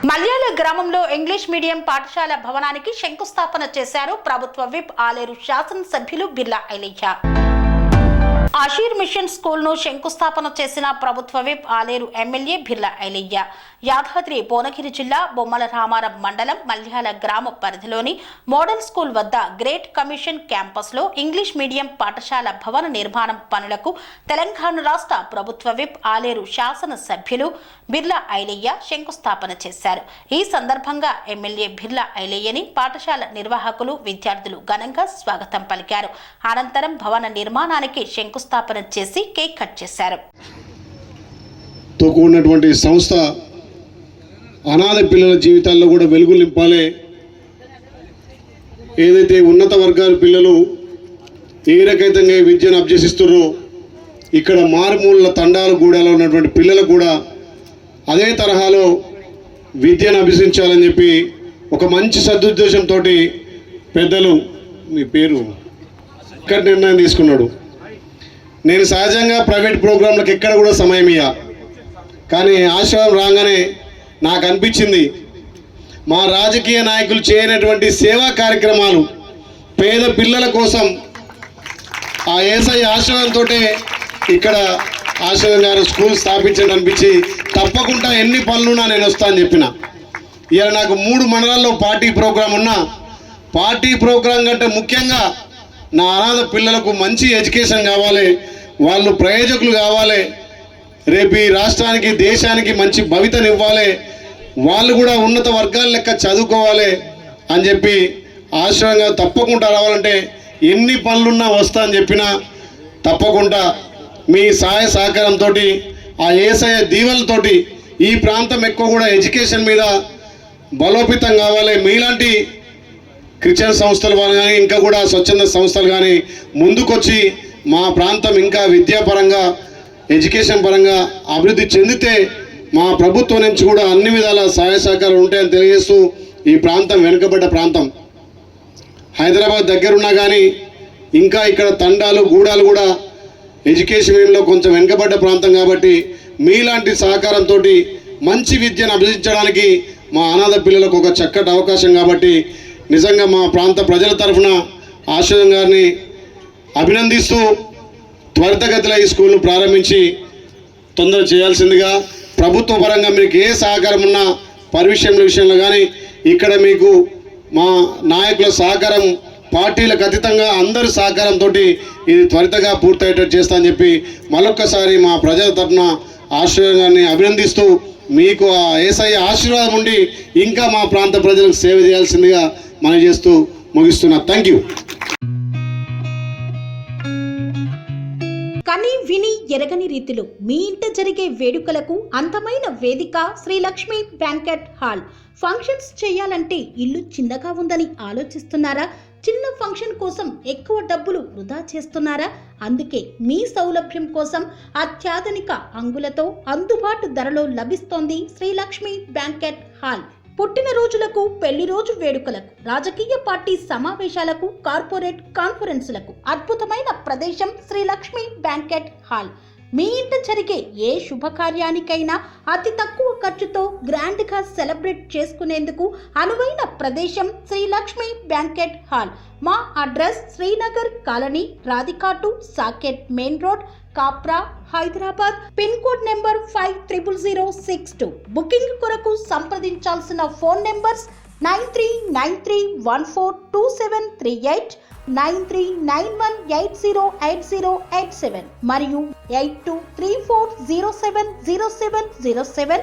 మల్యాల గ్రామంలో English medium పాఠశాల భవనానికి శంకుస్థాపన చేశారు ప్రభుత్వ విప్ ఆలేరు శాసనసభ్యులు బిర్లా ఐలయ్య. ఆషీర్ మిషన్ స్కూల్ ను శంకుస్థాపన చేసిన ప్రభుత్వ విప్ ఆలేరు ఎమ్మెల్యే బిర్లా ఐలయ్య. యాదాద్రి భువనగిరి జిల్లా బొమ్మల రామారం మండలం మల్యాల గ్రామ పరిధిలోని మోడల్ స్కూల్ వద్ద గ్రేట్ కమిషన్ క్యాంపస్ లో ఇంగ్లీష్ మీడియం పాఠశాల భవన నిర్మాణం పనులకు తెలంగాణ రాష్ట్ర ప్రభుత్వ విప్ ఆలేరు శాసనసభ్యులు బిర్లా ఐలయ్య శంకుస్థాపన చేశారు. ఈ సందర్భంగా ఎమ్మెల్యే బిర్లా ఐలయ్యని పాఠశాల నిర్వాహకులు, విద్యార్థులు ఘనంగా స్వాగతం పలికారు. అనంతరం భవన నిర్మాణానికి శంకుస్థాపన చేసి కేక్ కట్ చేశారు. ఉన్నటువంటి సంస్థ అనాథ పిల్లల జీవితాల్లో కూడా వెలుగులు నింపాలి. ఏదైతే ఉన్నత వర్గాల పిల్లలు ఏ రకంగా విద్యను అభ్యసిస్తున్నారో ఇక్కడ మారుమూల తండాలు గూడాలో ఉన్నటువంటి పిల్లలు కూడా అదే తరహాలో విద్యను అభ్యసించాలని చెప్పి ఒక మంచి సదుద్దేశంతో పెద్దలు, మీ పేరు, ఇక్కడ నిర్ణయం తీసుకున్నాడు. నేను సహజంగా ప్రైవేట్ ప్రోగ్రాంలకు ఎక్కడ కూడా సమయం ఇయ్య, కానీ ఆశ్రమం రాగానే నాకు అనిపించింది మా రాజకీయ నాయకులు చేయనటువంటి సేవా కార్యక్రమాలు పేద పిల్లల కోసం ఆ ఏసఐ ఆశ్రమంతో ఇక్కడ ఆశ్రమం గారు స్కూల్ స్థాపించడం అనిపించి తప్పకుండా ఎన్ని పనులున్నా నేను వస్తా అని చెప్పిన. ఇలా నాకు 3 మండలాల్లో పార్టీ ప్రోగ్రాం ఉన్నా, పార్టీ ప్రోగ్రాం కంటే ముఖ్యంగా నా అనాథ పిల్లలకు మంచి ఎడ్యుకేషన్ కావాలి, వాళ్ళు ప్రయోజకులు కావాలి, రేపు ఈ రాష్ట్రానికి దేశానికి మంచి భవితనివ్వాలి, వాళ్ళు కూడా ఉన్నత వర్గాల లెక్క చదువుకోవాలి అని చెప్పి ఆశ్రమంగా తప్పకుండా రావాలంటే ఎన్ని పనులున్నా వస్తా అని చెప్పినా తప్పకుండా మీ సహాయ సహకారంతో ఆ ఏసఐ దీవెనలతోటి ఈ ప్రాంతం ఎక్కువ కూడా ఎడ్యుకేషన్ మీద బలోపేతం కావాలి. మీలాంటి క్రిస్టియన్ సంస్థలు కానీ ఇంకా కూడా స్వచ్ఛంద సంస్థలు కానీ ముందుకొచ్చి మా ప్రాంతం ఇంకా విద్యాపరంగా ఎడ్యుకేషన్ పరంగా అభివృద్ధి చెందితే మా ప్రభుత్వం నుంచి కూడా అన్ని విధాల సహాయ సహకారాలు ఉంటాయని తెలియజేస్తూ, ఈ ప్రాంతం వెనుకబడ్డ ప్రాంతం, హైదరాబాద్ దగ్గరున్నా కానీ ఇంకా ఇక్కడ తండాలు గూడాలు కూడా ఎడ్యుకేషన్లో కొంచెం వెనుకబడ్డ ప్రాంతం కాబట్టి మీలాంటి సహకారంతో మంచి విద్యను అభ్యసించడానికి మా అనాథ పిల్లలకు ఒక చక్కటి అవకాశం కాబట్టి నిజంగా మా ప్రాంత ప్రజల తరఫున ఆశ్రయం గారిని అభినందిస్తూ త్వరితగతిలో ఈ స్కూల్ను ప్రారంభించి తొందర చేయాల్సిందిగా, ప్రభుత్వ పరంగా మీకు ఏ సహకారం ఉన్నా పరివిషయంల విషయంలో కానీ ఇక్కడ మీకు మా నాయకుల సహకారం, పార్టీలకు అతీతంగా అందరి సహకారంతో ఇది త్వరితగా పూర్తయ్యేటట్టు చేస్తా అని చెప్పి మరొక్కసారి మా ప్రజల తరఫున ఆశ్రయం గారిని అభినందిస్తూ మీకు ఆ ఏసఐ ఆశీర్వాదం ఉండి ఇంకా మా ప్రాంత ప్రజలకు సేవ చేయాల్సిందిగా మనం చేస్తూ ముగిస్తున్నా. Thank you. కని విని ఎరగని రీతిలో మీ ఇంట జరిగే వేడుకలకు అందమైన వేదిక Sri Lakshmi banquet hall. Functions చేయాలంటే ఇల్లు చిన్నగా ఉందని ఆలోచిస్తున్నారా? చిన్న ఫంక్షన్ కోసం ఎక్కువ డబ్బులు వృధా చేస్తున్నారా? అందుకే మీ సౌలభ్యం కోసం అత్యాధునిక అంగులతో అందుబాటు ధరలో లభిస్తోంది శ్రీ లక్ష్మి బ్యాంకెట్ హాల్. పుట్టినరోజులకు, పెళ్లి రోజు వేడుకలకు, రాజకీయ పార్టీ సమావేశాలకు, కార్పొరేట్ కాన్ఫరెన్సులకు అద్భుతమైన ప్రదేశం శ్రీ లక్ష్మి బ్యాంకెట్ హాల్. మీ ఇంట జరిగే ఏ శుభకార్యానికైనా అతి తక్కువ ఖర్చుతో గ్రాండ్గా సెలబ్రేట్ చేసుకునేందుకు అనువైన ప్రదేశం శ్రీ లక్ష్మి బ్యాంకెట్ హాల్. మా అడ్రస్ శ్రీనగర్ కాలనీ, రాధికాటు, Saket main road, Kapra, Hyderabad. Pin code number 500062. Booking కొరకు సంప్రదించాల్సిన ఫోన్ నెంబర్స్ 9393142738, 9391808087 మరియు 8234070707.